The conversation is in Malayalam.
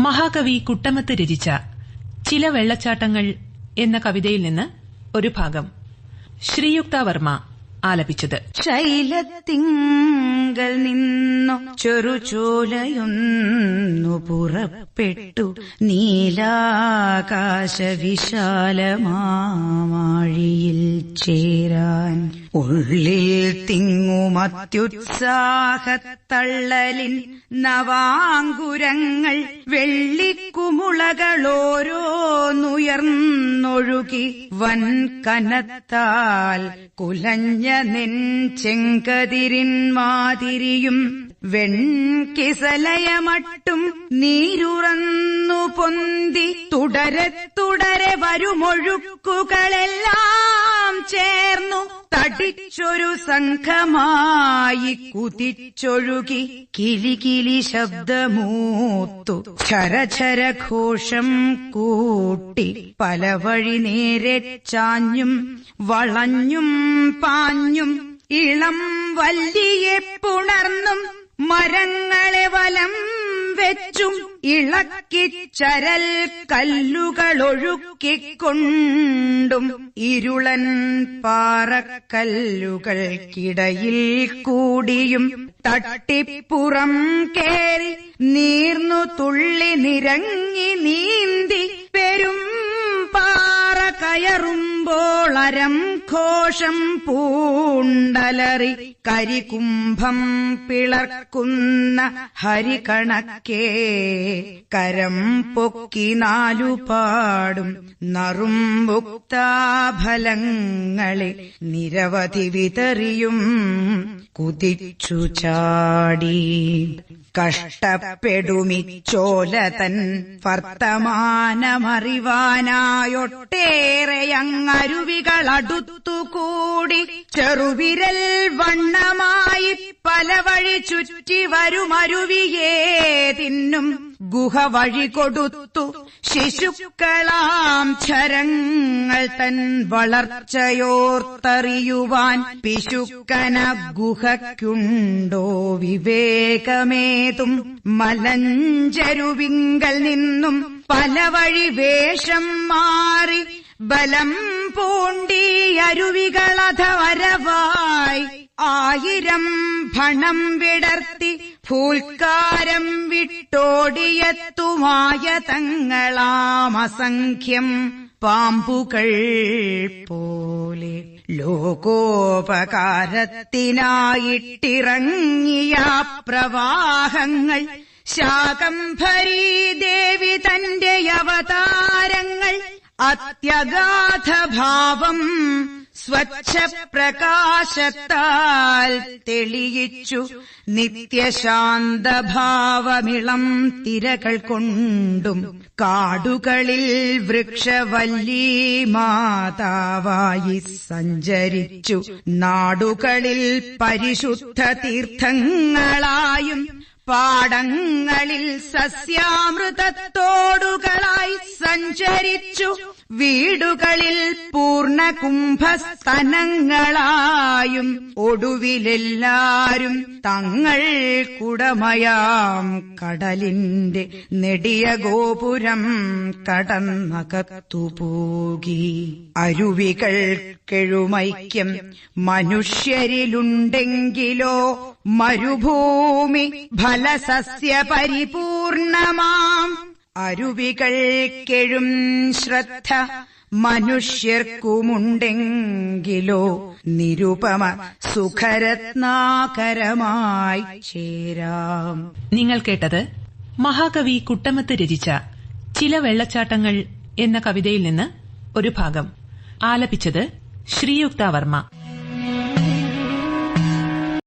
മഹാകവി കുട്ടമത്ത് രചിച്ച ചില വെള്ളച്ചാട്ടങ്ങൾ എന്ന കവിതയിൽ നിന്ന് ഒരു ഭാഗം ശ്രീയുക്ത വർമ്മ ആലപിച്ചത്. ശൈലത്തിങ്കൽ നിന്നു ചെറുചോലയൊന്നു പുറപ്പെട്ടു നീലാകാശ വിശാലമാഴിയിൽ ചേരാൻ ഉള്ളിൽ തിങ്ങുമത്യുത്സാഹത്തള്ളലിൻ നവാങ്കുരങ്ങൾ വെള്ളിക്കുമുളകളോരോന്നുയർന്നൊഴുകി വൻ കനത്താൽ കുലഞ്ഞ നെഞ്ചെങ്കതിരിൻ മാതിരിയും വെൺകിസലയമട്ടും നീരുറന്നു പൊന്തി തുടരെ തുടരെ വരുമൊഴുക്കുകളെല്ലാം ചേർന്നു തടിച്ചൊരു സംഘമായി കുതിച്ചൊഴുകി കിലികിലി ശബ്ദമൂത്തു ഛരഛരഘോഷം കൂട്ടി പല വഴി നേരെ ചാഞ്ഞും വളഞ്ഞും പാഞ്ഞും ഇളം വല്ലിയെ പുണർന്നും മരങ്ങളെ വലം വെച്ചും ഇളക്കി ചരൽ കല്ലുകളൊഴുക്കിക്കൊണ്ടും ഇരുളൻ പാറക്കല്ലുകൾക്കിടയിൽ കൂടിയും തട്ടിപ്പുറം കേറി നീർന്നു തുള്ളി നിരങ്ങി നീന്തി പെരും പാറ കയറുമ്പോൾ അരം ഘോഷം പൂണ്ടലറി കരികുംഭം പിളർക്കുന്ന ഹരികണക്കേ കരം പൊക്കി നാലുപാടും നറും മുക്താഫലങ്ങളെ നിരവധി വിതറിയും കുതിച്ചു ചാടി കഷ്ടപ്പെടുമിച്ചോലതൻ വർത്തമാനമറിവാനായൊട്ടേറെയങ്ങരുവികളടുത്തുകൂടി ചെറുവിരൽ വണ്ണമായി പല വഴി ചുറ്റി വരുമരുവിയേ തിന്നും ഗുഹ വഴി കൊടുത്തു ശിശുക്കളാം ക്ഷരങ്ങൾ തൻ വളർച്ചയോർത്തറിയുവാൻ പിശുക്കന ഗുഹയ്ക്കുണ്ടോ വിവേകമേതും മലഞ്ചരുവിങ്കൽ നിന്നും പല വഴി വേഷം മാറി ബലം പൂണ്ടി അരുവികളധ വരവായി ആയിരം ഭണം വിടർത്തി ഫൂൽക്കാരം വിട്ടോടിയെത്തുമായ തങ്ങളാമസംഖ്യം പാമ്പുകൾ പോലെ ലോകോപകാരത്തിനായിട്ടിറങ്ങിയ പ്രവാഹങ്ങൾ ശാകംഭരീ ദേവി തന്റെ അവതാരങ്ങൾ അത്യഗാധഭാവം സ്വച്ഛപ്രകാശത്താൽ തെളിയിച്ചു നിത്യശാന്തഭാവമിളം തിരകൾ കൊണ്ടും കാടുകളിൽ വൃക്ഷവല്ലീ മാതാവായി സഞ്ചരിച്ചു നാടുകളിൽ പരിശുദ്ധ തീർത്ഥങ്ങളായും പാടങ്ങളിൽ സസ്യാമൃതത്തോടുകളായി സഞ്ചരിച്ചു വീടുകളിൽ പൂർണ്ണ കുംഭസ്തനങ്ങളായും ഒടുവിലെല്ലാരും തങ്ങൾ കുടമയാം കടലിന്റെ നെടിയ ഗോപുരം കടന്നകത്തുപോകി. അരുവികൾ കെഴുമൈക്യം മനുഷ്യരിലുണ്ടെങ്കിലോ മരുഭൂമി ഫലസസ്യ പരിപൂർണമാം അരുവികൾ കെഴും ശ്രദ്ധ മനുഷ്യർക്കുമുണ്ടെങ്കിലോ നിരുപമ സുഖരത്നാകരമായി ചേരാം. നിങ്ങൾ കേട്ടത് മഹാകവി കുട്ടമത്ത് രചിച്ച ചില വെള്ളച്ചാട്ടങ്ങൾ എന്ന കവിതയിൽ നിന്ന് ഒരു ഭാഗം. ആലപിച്ചത് ശ്രീയുക്ത വർമ്മ.